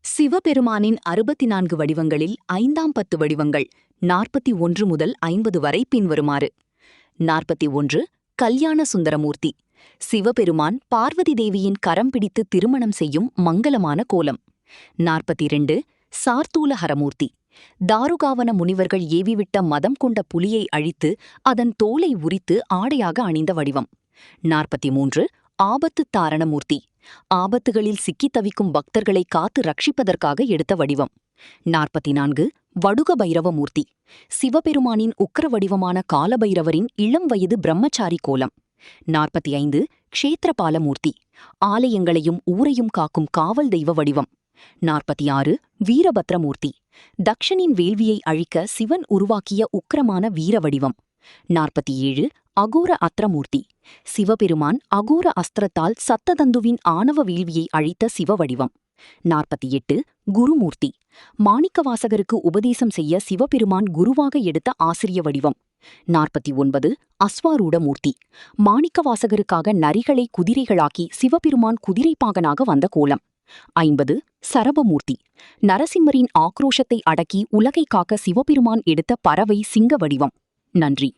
சிவபெருமானின் 64 வடிவங்களில் 5ஆம் 10 வடிவங்கள் 41 முதல் 50 வரை பின்வருமாறு. 41. கல்யாண சுந்தரமூர்த்தி. சிவபெருமான் பார்வதி தேவியின் கரம் பிடித்து திருமணம் செய்யும் மங்களமான கோலம். 42. சார்த்தூலஹரமூர்த்தி. தாருகாவன முனிவர்கள் ஏவிவிட்ட மதம் கொண்ட புலியை அழித்து அதன் தோலை உரித்து ஆடையாக அணிந்த வடிவம். 43. ஆபத்து தாரணமூர்த்தி. ஆபத்துகளில் சிக்கித் தவிக்கும் பக்தர்களை காத்து ரட்சிப்பதற்காக எடுத்த வடிவம். 44. வடுக பைரவமூர்த்தி. சிவபெருமானின் உக்கிர வடிவமான காலபைரவரின் இளம் வயது பிரம்மச்சாரி கோலம். 45. க்ஷேத்திரபாலமூர்த்தி. ஆலயங்களையும் ஊரையும் காக்கும் காவல் தெய்வ வடிவம். 46. வீரபத்ரமூர்த்தி. தக்ஷனின் வேள்வியை அழிக்க சிவன் உருவாக்கிய உக்கிரமான வீர வடிவம். 47. அகோர அத்திரமூர்த்தி. சிவபெருமான் அகோர அஸ்திரத்தால் சத்ததந்துவின் ஆணவ வேள்வியை அழித்த சிவ வடிவம். 48. குருமூர்த்தி. மாணிக்கவாசகருக்கு உபதேசம் செய்ய சிவபெருமான் குருவாக எடுத்த ஆசிரிய வடிவம். 49. அஸ்வாரூடமூர்த்தி. மாணிக்கவாசகருக்காக நரிகளை குதிரைகளாக்கி சிவபெருமான் குதிரைப்பாகனாக வந்த கோலம். 50. சரபமூர்த்தி. நரசிம்மரின் ஆக்ரோஷத்தை அடக்கி உலகை காக்க சிவபெருமான் எடுத்த பறவை சிங்க வடிவம். நன்றி.